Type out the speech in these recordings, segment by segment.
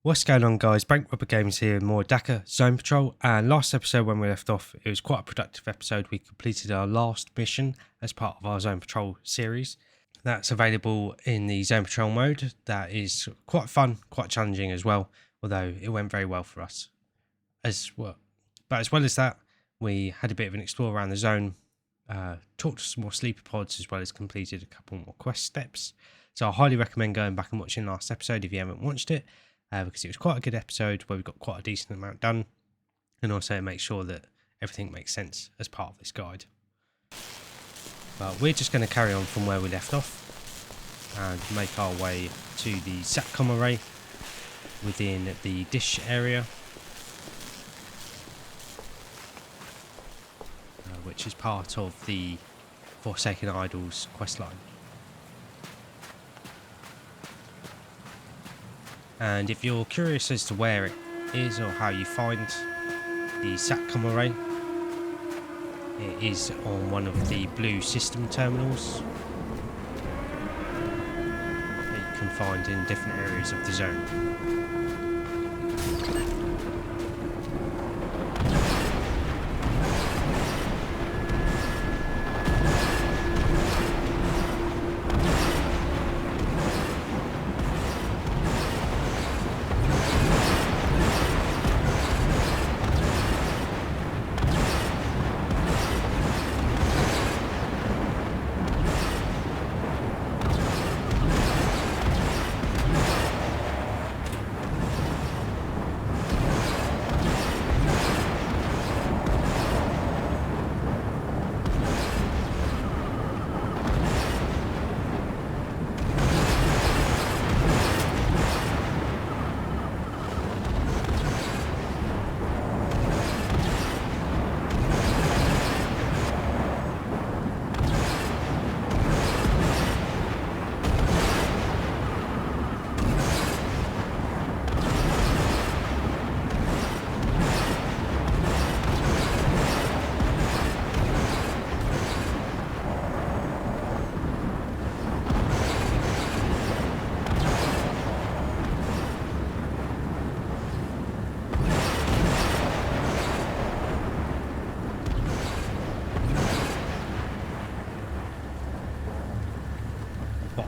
What's going on, guys? Bank Rubber Games here, more ADACA Zone Patrol. And last episode, when we left off, it was quite a productive episode. We completed our last mission as part of our Zone Patrol series. That's available in the Zone Patrol mode. That is quite fun, quite challenging as well, although it went very well for us as well. But as well as that, we had a bit of an explore around the zone, talked to some more sleeper pods, as well as completed a couple more quest steps. So I highly recommend going back and watching last episode if you haven't watched it. Because it was quite a good episode where we got quite a decent amount done, and also make sure that everything makes sense as part of this guide. But we're just going to carry on from where we left off and make our way to the SATCOM array within the dish area, which is part of the Forsaken Idols questline. And if you're curious as to where it is or how you find the SATCOM array, it is on one of the blue system terminals that you can find in different areas of the zone.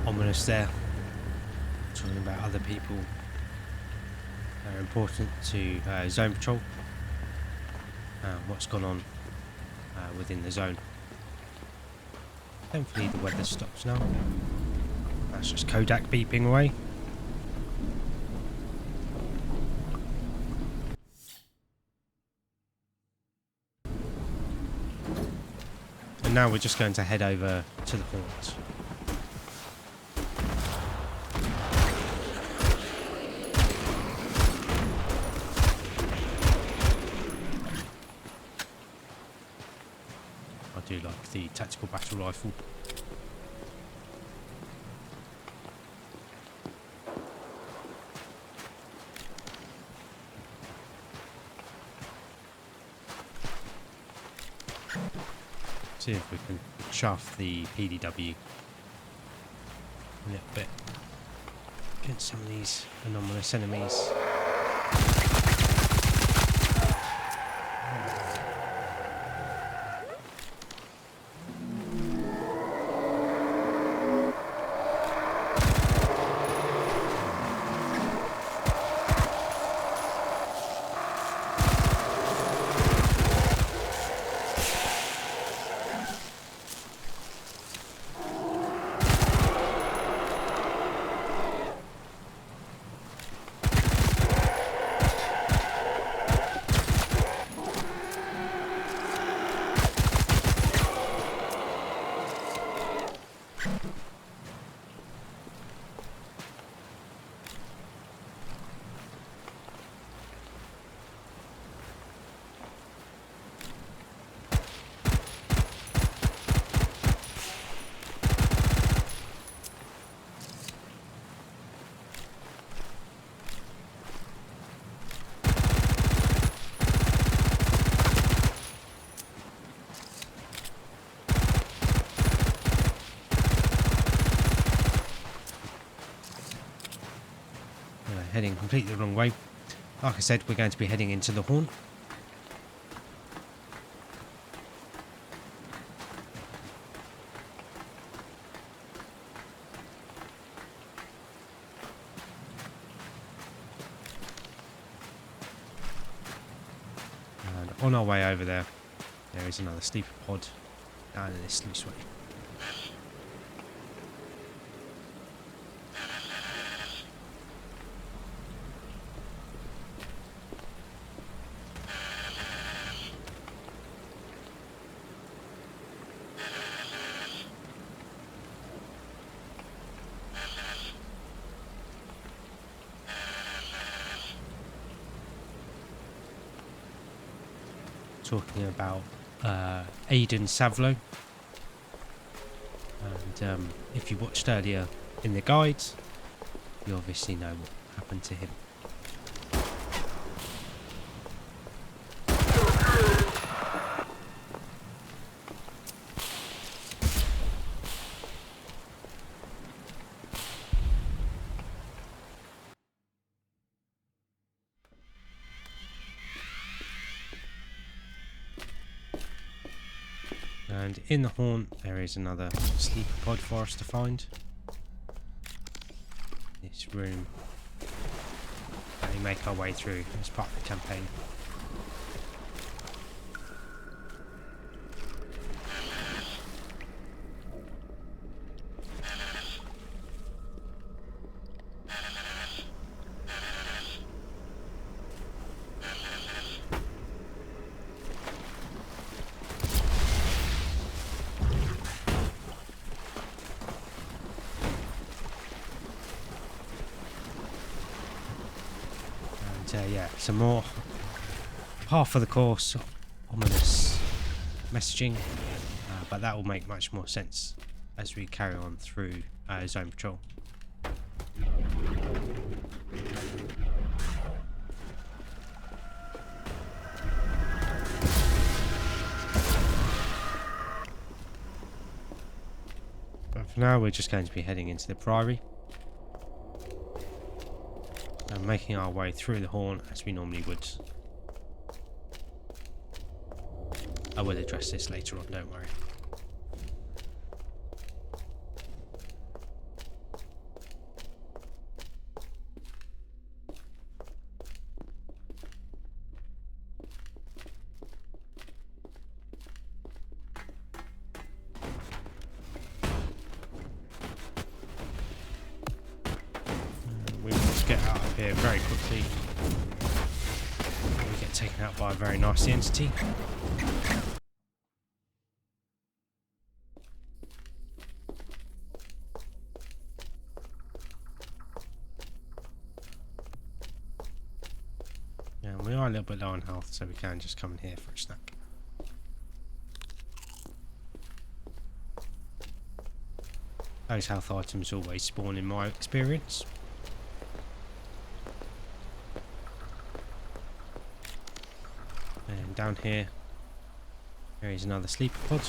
Ominous there, talking about other people that are important to Zone Patrol and what's gone on within the zone. Thankfully the weather stops now. That's just Kodak beeping away. And now we're just going to head over to the haunt. I do like the tactical battle rifle. See if we can shaft the PDW a little bit against some of these anomalous enemies. completely the wrong way. Like I said, we're going to be heading into the Horn. And on our way over there, there is another sleeper pod down in this loose way. Talking about ADACA, and if you watched earlier in the guides, you obviously know what happened to him. And in the Horn, there is another sleeper pod for us to find. This room that we make our way through as part of the campaign. Yeah, some more half of the course ominous messaging, but that will make much more sense as we carry on through Zone Patrol. But for now, we're just going to be heading into the Priory and making our way through the Horn as we normally would. I will address this later on, don't worry. Get out of here very quickly. We get taken out by a very nasty entity. Yeah, we are a little bit low on health, so we can just come in here for a snack. Those health items always spawn in my experience. And down here, there is another sleeper pod.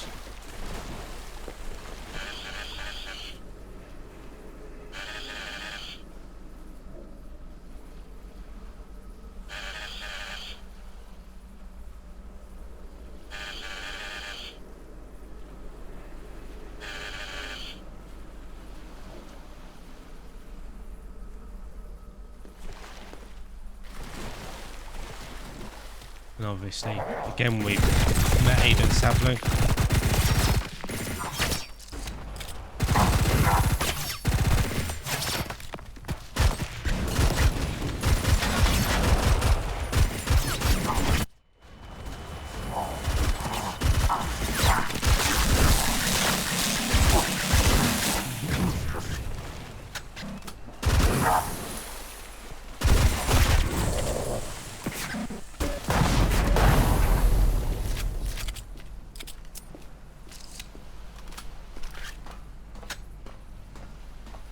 And obviously, again, we've met ADACA.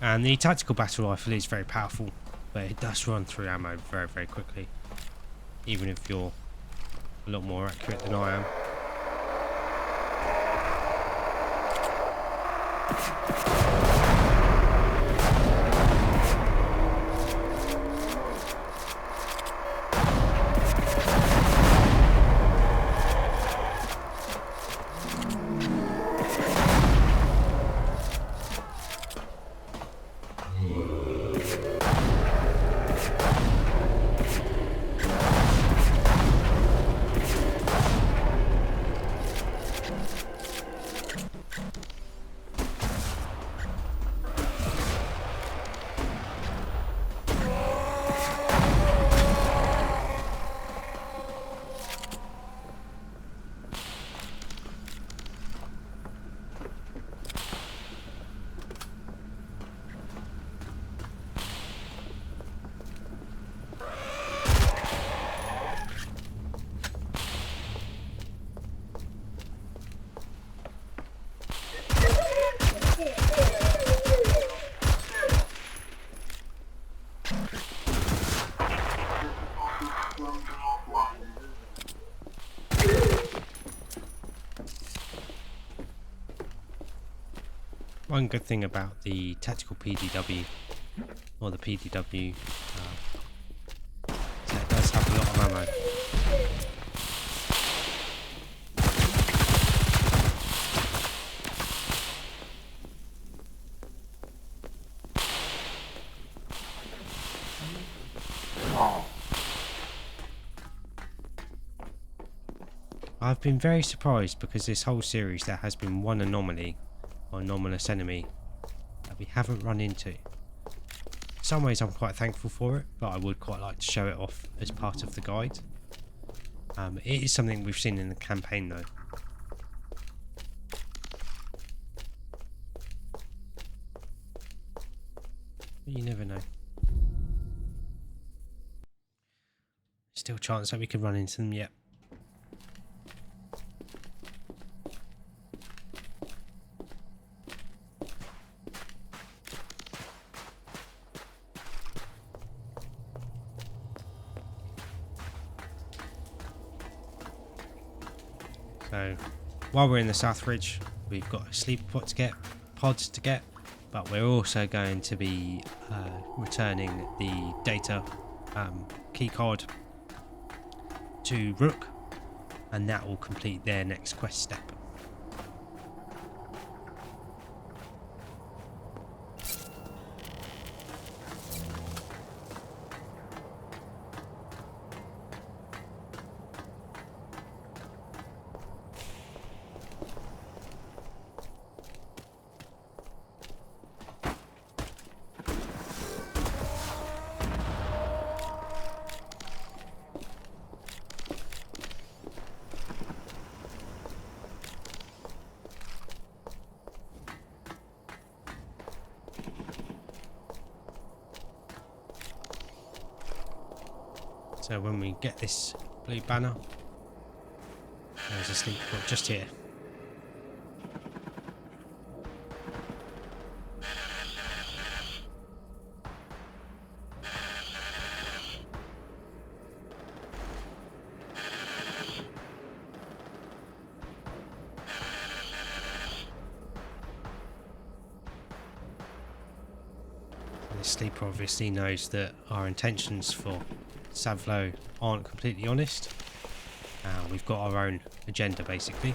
And the tactical battle rifle is very powerful, but it does run through ammo very, very quickly, even if you're a lot more accurate than I am. One good thing about the tactical PDW, or the PDW, is that it does have a lot of ammo. I've been very surprised because this whole series there has been one anomaly or anomalous enemy that we haven't run into. In some ways I'm quite thankful for it, but I would quite like to show it off as part of the guide. It is something we've seen in the campaign though. But you never know. Still a chance that we could run into them yet. So while we're in the South Ridge, we've got a sleeper pods to get, but we're also going to be returning the data key card to Rook, and that will complete their next quest step. So when we get this blue banner, there's a sleeper pod just here. And this sleeper obviously knows that our intentions for S.T.A.L.K.E.R aren't completely honest. We've got our own agenda basically.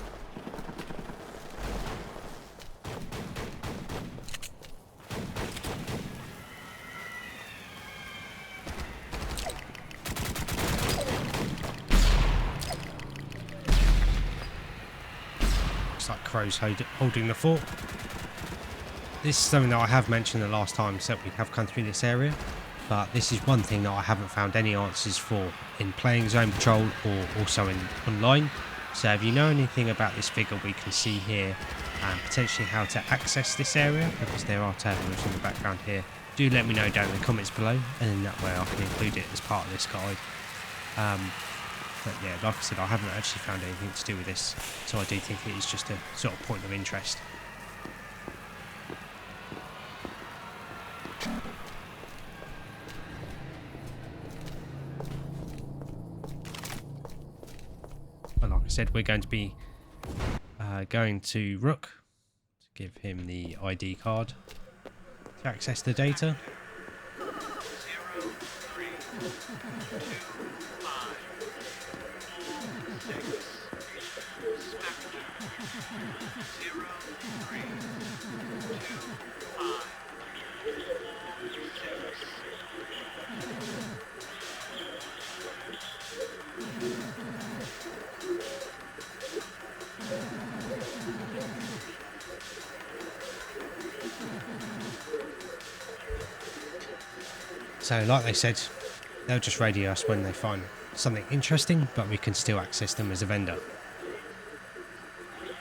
Looks like Crow's holding the fort. This is something that I have mentioned the last time that we have come through this area. But this is one thing that I haven't found any answers for in playing Zone Patrol or also in online. So if you know anything about this figure we can see here and potentially how to access this area, because there are terminals in the background here, do let me know down in the comments below, and in that way I can include it as part of this guide. But yeah, like I said, I haven't actually found anything to do with this, so I do think it is just a sort of point of interest. Like I said, we're going to be going to Rook to give him the ID card to access the data. So like they said, they'll just radio us when they find something interesting, but we can still access them as a vendor.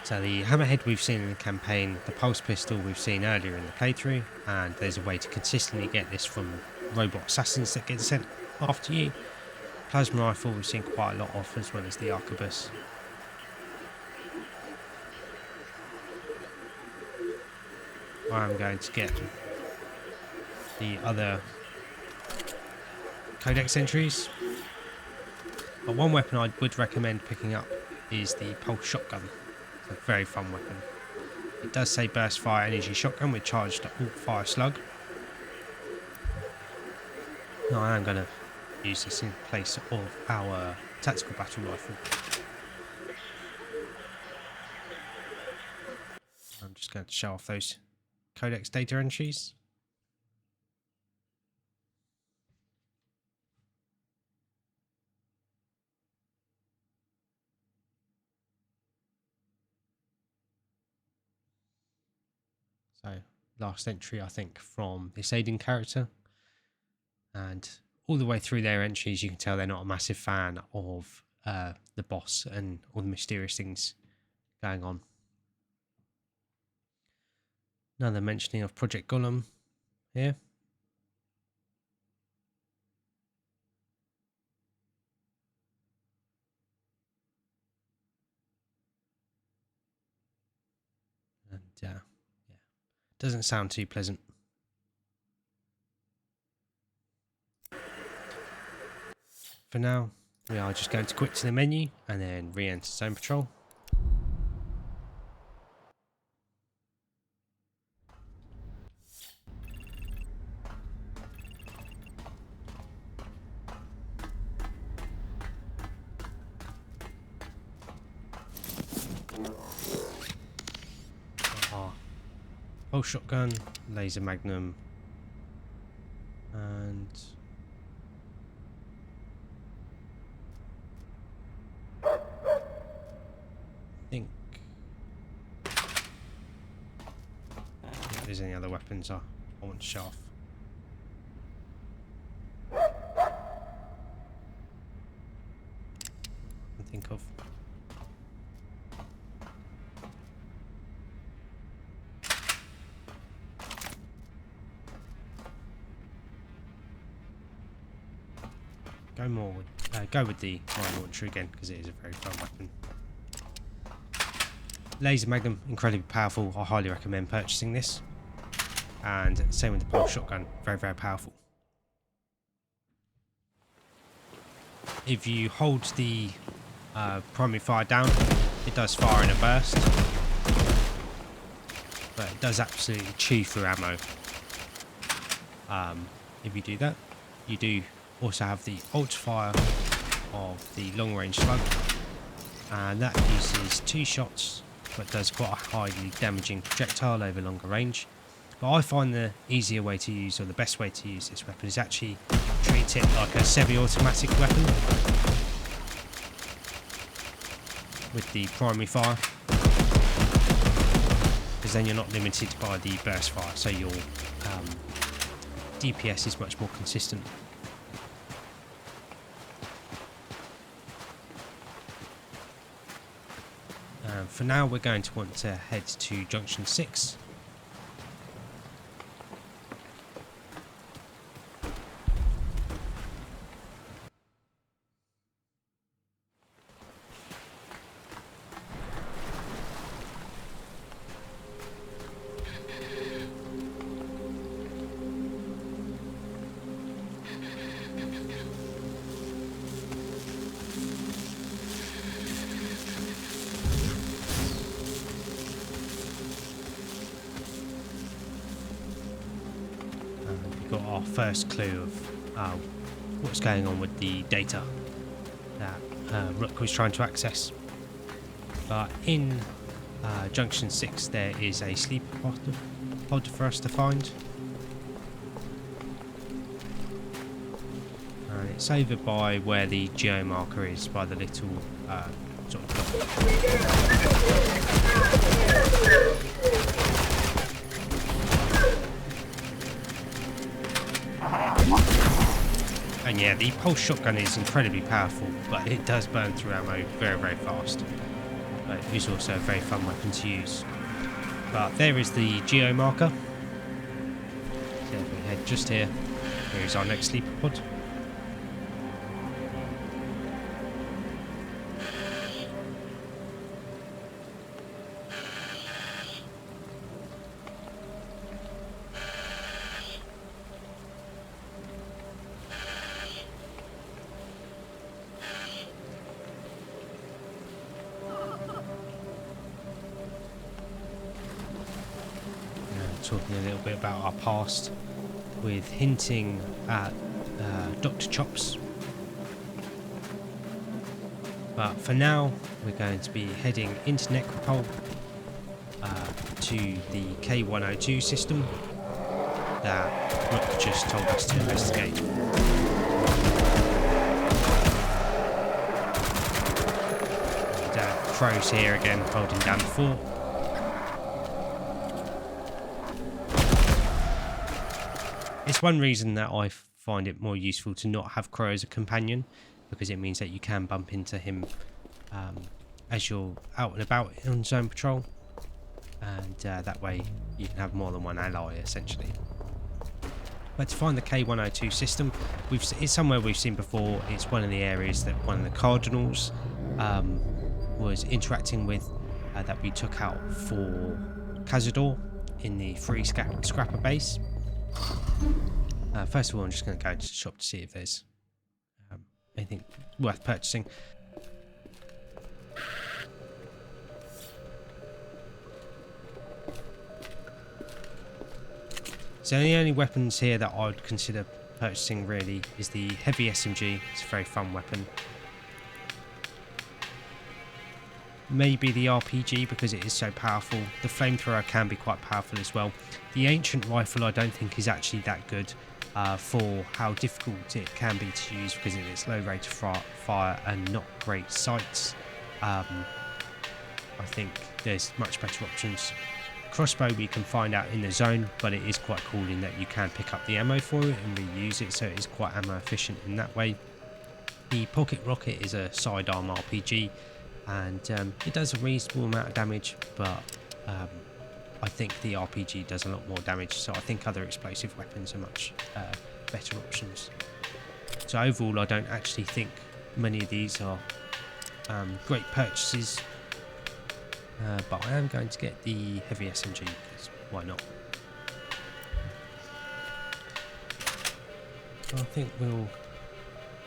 So the hammerhead we've seen in the campaign, the pulse pistol we've seen earlier in the playthrough, and there's a way to consistently get this from robot assassins that get sent after you. Plasma rifle we've seen quite a lot of, as well as the arquebus. I'm going to get the other codex entries, but one weapon I would recommend picking up is the pulse shotgun. It's a very fun weapon. It does say burst fire energy shotgun with charged alt fire slug. Now I am going to use this in place of our tactical battle rifle. I'm just going to show off those codex data entries. So last entry, I think, from this Aiden character, and all the way through their entries you can tell they're not a massive fan of the boss and all the mysterious things going on. Another mentioning of Project Golem here. And yeah, doesn't sound too pleasant. For now, we are just going to quit to the menu and then re-enter Zone Patrol. Pulse shotgun, laser magnum, and I think if there's any other weapons I want to show off. I can think of. Go with the mine launcher again because it is a very fun weapon. Laser magnum, incredibly powerful. I highly recommend purchasing this. And same with the pulse shotgun, very, very powerful. If you hold the primary fire down, it does fire in a burst, but it does absolutely chew through ammo. If you do that, you do also have the alt fire of the long range slug, and that uses 2 shots but does quite a highly damaging projectile over longer range. But I find the easier way to use, or the best way to use this weapon, is actually treat it like a semi-automatic weapon with the primary fire, because then you're not limited by the burst fire, so your DPS is much more consistent. For now, we're going to want to head to Junction 6. Our first clue of what's going on with the data that Rook was trying to access. But in Junction 6 there is a sleeper pod for us to find, and it's over by where the geo marker is, by the little sort of and yeah, the pulse shotgun is incredibly powerful, but it does burn through ammo very, very fast. But it is also a very fun weapon to use. But there is the geo marker. So if we head just here, here is our next sleeper pod. talking a little bit about our past, with hinting at Dr. Chops. But for now, we're going to be heading into Necropole to the K102 system that Rook just told us to investigate. And Crow's here again, holding down the fort. It's one reason that I find it more useful to not have Crow as a companion, because it means that you can bump into him as you're out and about on zone patrol, and that way you can have more than one ally essentially. But to find the K102 system, it's somewhere we've seen before. It's one of the areas that one of the Cardinals was interacting with, that we took out for Cazador in the free scrapper base. First of all, I'm just going to go to the shop to see if there's anything worth purchasing. So the only weapons here that I would consider purchasing really is the heavy SMG. It's a very fun weapon. Maybe the RPG because it is so powerful. The flamethrower can be quite powerful as well. The ancient rifle I don't think is actually that good for how difficult it can be to use because of its low rate of fire and not great sights. I think there's much better options. Crossbow we can find out in the zone, but it is quite cool in that you can pick up the ammo for it and reuse it, so it is quite ammo efficient in that way. The pocket rocket is a sidearm RPG, and it does a reasonable amount of damage, but I think the RPG does a lot more damage, so I think other explosive weapons are much better options. So overall I don't actually think many of these are great purchases. But I am going to get the heavy SMG because why not? So I think we'll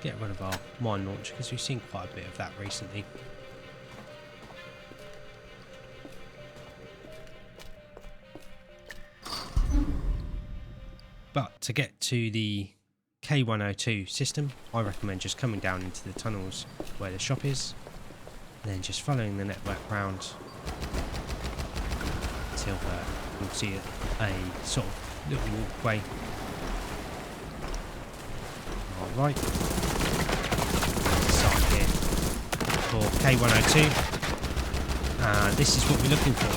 get rid of our mine launcher because we've seen quite a bit of that recently. But to get to the K102 system, I recommend just coming down into the tunnels where the shop is, and then just following the network round until you'll see a sort of little walkway. Alright, sign here for K102. This is what we're looking for.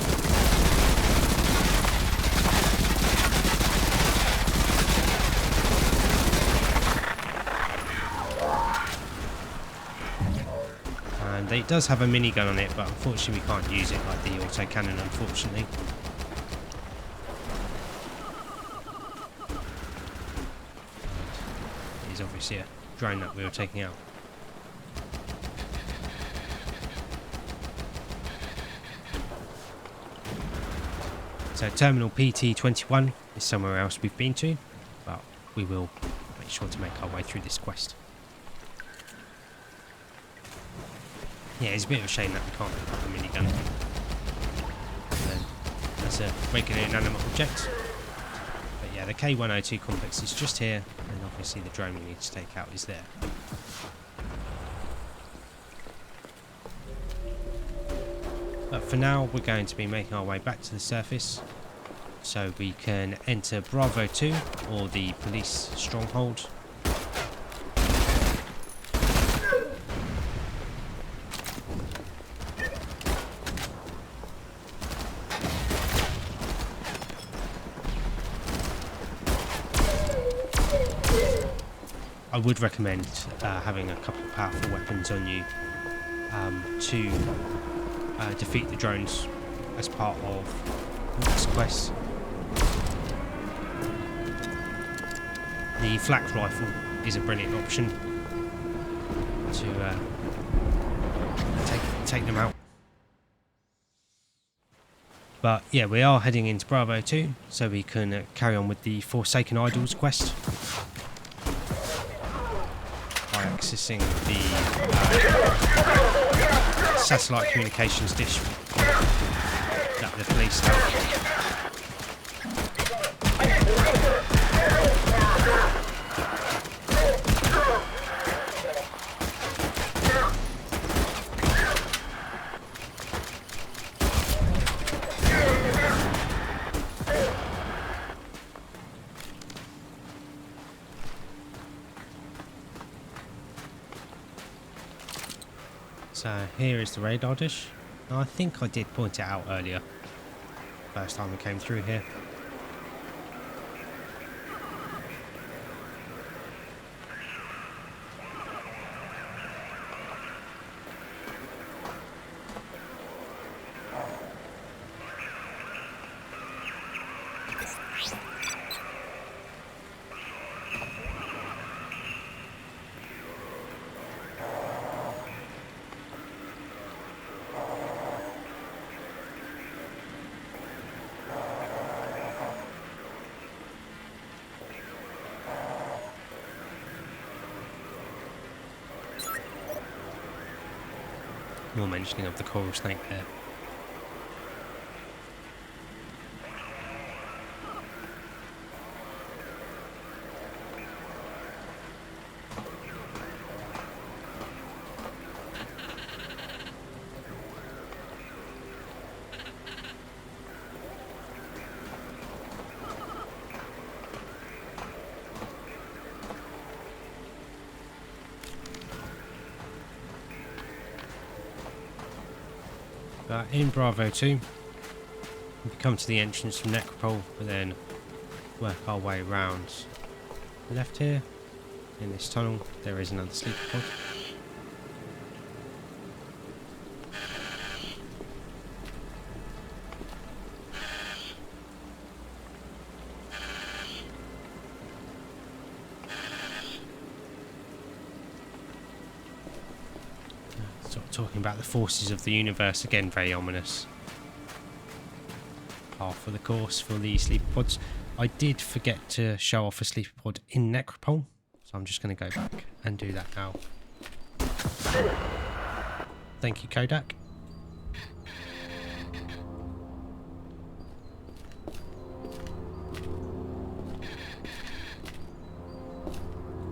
And it does have a minigun on it, but unfortunately we can't use it like the autocannon, unfortunately. It is obviously a drone that we were taking out. So terminal PT21 is somewhere else we've been to, but we will make sure to make our way through this quest. Yeah, it's a bit of a shame that we can't pick up the minigun. That's a regular inanimate object. But yeah, the K102 complex is just here, and obviously the drone we need to take out is there. But for now, we're going to be making our way back to the surface, so we can enter Bravo 2, or the police stronghold. I would recommend having a couple of powerful weapons on you to defeat the drones as part of this quest. The flak rifle is a brilliant option to take them out. But yeah, we are heading into Bravo 2, so we can carry on with the Forsaken Idols quest. Accessing the satellite communications dish that the police have. So here is the radar dish. Now, I think I did point it out earlier, first time we came through here. More mentioning of the coral snake there. But in Bravo 2, we come to the entrance from Necropole, and then work our way around left here. In this tunnel, there is another sleeper pod. Sort of talking about the forces of the universe, again very ominous. Par for the course for the sleeper pods. I did forget to show off a sleeper pod in Necropole, so I'm just going to go back and do that now. Thank you, Kodak.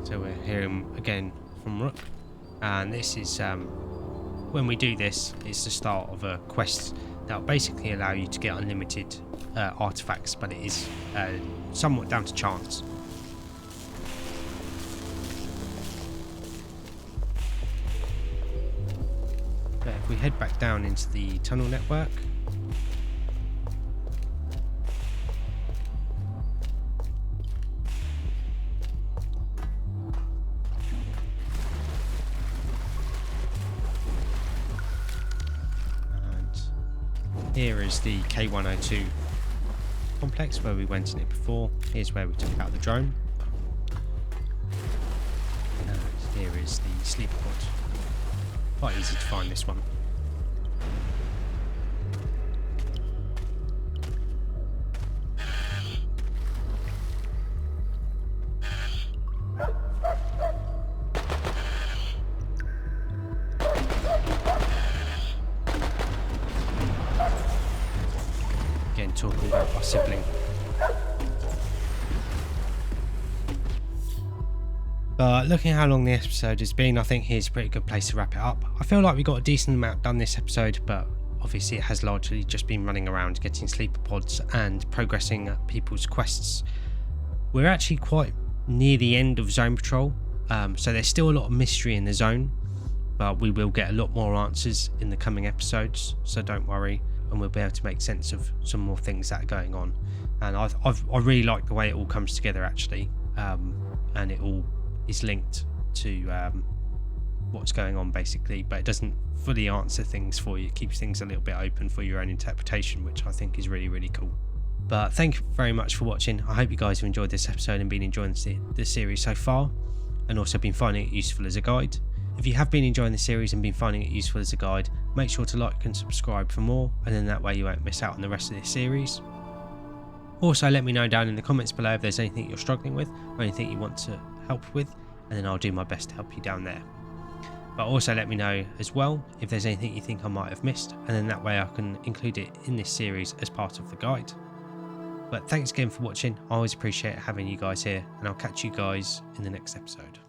So we're hearing again from Rook, and this is when we do this, it's the start of a quest that will basically allow you to get unlimited artifacts, but it is somewhat down to chance. But if we head back down into the tunnel network, here is the K102 complex where we went in it before. Here's where we took out the drone. And here is the sleeper pod. Quite easy to find this one. Talking about our sibling. But looking at how long the episode has been, I think here's a pretty good place to wrap it up. I feel like we got a decent amount done this episode, but obviously it has largely just been running around getting sleeper pods and progressing people's quests. We're actually quite near the end of Zone Patrol, so there's still a lot of mystery in the zone, but we will get a lot more answers in the coming episodes, so don't worry. And we'll be able to make sense of some more things that are going on. And I really like the way it all comes together, actually, and it all is linked to what's going on, basically, but it doesn't fully answer things for you. It keeps things a little bit open for your own interpretation, which I think is really, really cool. But thank you very much for watching. I hope you guys have enjoyed this episode and been enjoying the series so far, and also been finding it useful as a guide. If you have been enjoying the series and been finding it useful as a guide, make sure to like and subscribe for more, and then that way you won't miss out on the rest of this series. Also, let me know down in the comments below if there's anything you're struggling with or anything you want to help with, and then I'll do my best to help you down there. But also let me know as well if there's anything you think I might have missed, and then that way I can include it in this series as part of the guide. But thanks again for watching. I always appreciate having you guys here, and I'll catch you guys in the next episode.